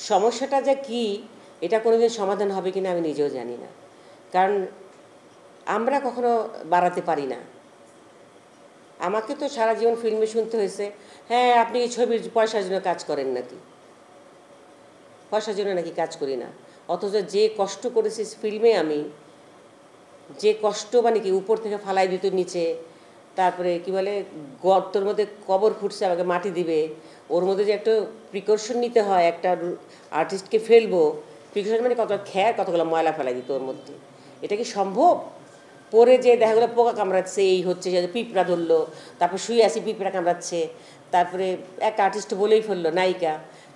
সমস্যাটা যে কি এটা কোনোদিন সমাধান হবে কিনা আমি নিজেও জানি না, কারণ আমরা কখনো বাড়াতে পারি না। আমাকে তো সারা জীবন ফিল্মে শুনতে হয়েছে, হ্যাঁ আপনি এই ছবির পয়সার জন্য কাজ করেন নাকি, পয়সার জন্য নাকি কাজ করি না। অথচ যে কষ্ট করেছি ফিল্মে, আমি যে কষ্ট মানে কি উপর থেকে ফালাই দিত নিচে, তারপরে কি বলে গর্তর মধ্যে কবর খুঁড়ছে আমাকে মাটি দিবে, ওর মধ্যে যে একটা প্রিকশন নিতে হয়, একটা আর্টিস্টকে ফেলবো, প্রিকশন মানে কত খ্যার কতগুলো ময়লা ফেলাই দিত ওর মধ্যে, এটা কি সম্ভব? পরে যে দেখা গেলো পোকা কামড়াচ্ছে, এই হচ্ছে, পিঁপড়া ধরলো, তারপর শুয়ে আসি পিঁপড়া কামড়াচ্ছে, তারপরে এক আর্টিস্ট বলেই ফেললো নায়িকা,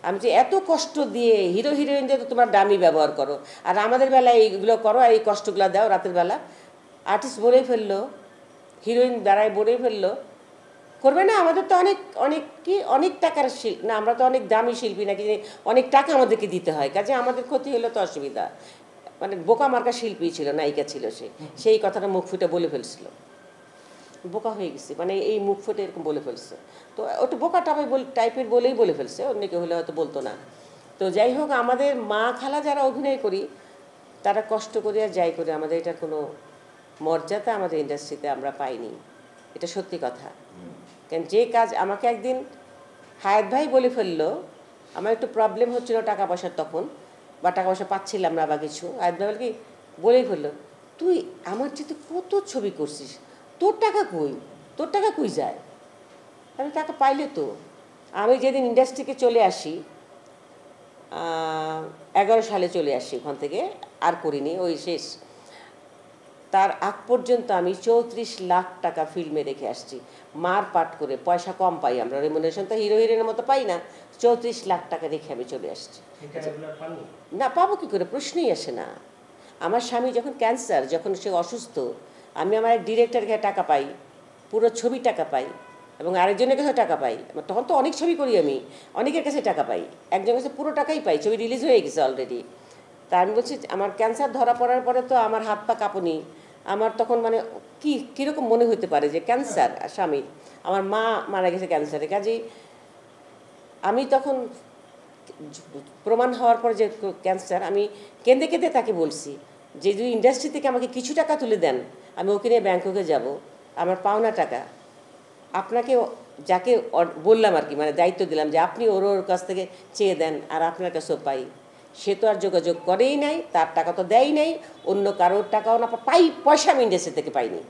আমি যে এত কষ্ট দিয়ে হিরো হিরোইনদের তো তোমরা ডামি ব্যবহার করো, আর আমাদের বেলায় এইগুলো করো আর এই কষ্টগুলো দাও রাতের বেলা। আর্টিস্ট বলেই ফেললো, হিরোইন দ্বারাই বলেই ফেললো, করবে না, আমাদের তো অনেক অনেক কি অনেক টাকার শিল্প না, আমরা তো অনেক দামি শিল্পী নাকি, অনেক টাকা আমাদেরকে দিতে হয়, কাজে আমাদের ক্ষতি হলো তো অসুবিধা। মানে বোকা মার্কা শিল্পী ছিল, নায়িকা ছিল সে, সেই কথাটা মুখ ফুটে বলে ফেলছিল, বোকা হয়ে গেছে, মানে এই মুখ ফুটে এরকম বলে ফেলছে। তো ওটা বোকা টাইপের বলেই বলে ফেলছে, অন্য কেউ হলে হয়তো বলতো না। তো যাই হোক, আমাদের মা খালা যারা অভিনয় করি তারা কষ্ট করে আর যাই করে আমাদের এটার কোনো মর্যাদা আমাদের ইন্ডাস্ট্রিতে আমরা পাইনি, এটা সত্যি কথা। কারণ যে কাজ আমাকে একদিন হায়াত ভাই বলে ফেললো, আমার একটু প্রবলেম হচ্ছিল টাকা পয়সার তখন, বা টাকা পয়সা পাচ্ছিলাম না বা কিছু, হায়াত ভাই বলে কি বলেই ফেললো, তুই আমার চেয়ে কত ছবি করছিস, তোর টাকা কই, তোর টাকা কই যায়? আমি টাকা পাইলে তো। আমি যেদিন ইন্ডাস্ট্রিকে চলে আসি, 11 সালে চলে আসি ওখান থেকে, আর করিনি, ওই শেষ। তার আগ পর্যন্ত আমি 34 লাখ টাকা ফিল্মে রেখে আসছি, মার পাট করে, পয়সা কম পাই আমরা, রেমুনারেশন তো হিরো হিরোইনের মতো পাই না, 34 লাখ টাকা রেখে আমি চলে আসছি। না পাবো কী করে, প্রশ্নই আসে না। আমার স্বামী যখন ক্যান্সার, যখন সে অসুস্থ, আমি আমার এক ডিরেক্টরের কাছে টাকা পাই, পুরো ছবি টাকা পাই, এবং আরেকজনের কাছে টাকা পাই, তখন তো অনেক ছবি করি আমি, অনেকের কাছে টাকা পাই, একজনের কাছে পুরো টাকাই পাই, ছবি রিলিজ হয়ে গেছে অলরেডি। তা আমি বলছি আমার ক্যান্সার ধরা পড়ার পরে তো আমার হাত পা কাঁপুনি, আমার তখন মানে কীরকম মনে হতে পারে যে ক্যান্সার স্বামীর, আমার মা মারা গেছে ক্যান্সারে, কাজেই আমি তখন প্রমাণ হওয়ার পর যে ক্যান্সার, আমি কেঁদে কেঁদে তাকে বলছি যে যদি ইন্ডাস্ট্রি থেকে আমাকে কিছু টাকা তুলে দেন, আমি ওকে নিয়ে ব্যাংককে যাব, আমার পাওনা টাকা আপনাকে, যাকে বললাম আর কি, মানে দায়িত্ব দিলাম যে আপনি ওর কাছ থেকে চেয়ে দেন আর আপনার কাছেও পাই, সে তো আর যোগাযোগ করেই নাই, তার টাকা তো দেয়ই নাই, অন্য কারোর টাকাও না পাই, পয়সা আমি ইন্ডাস্ট্রি থেকে পাইনি।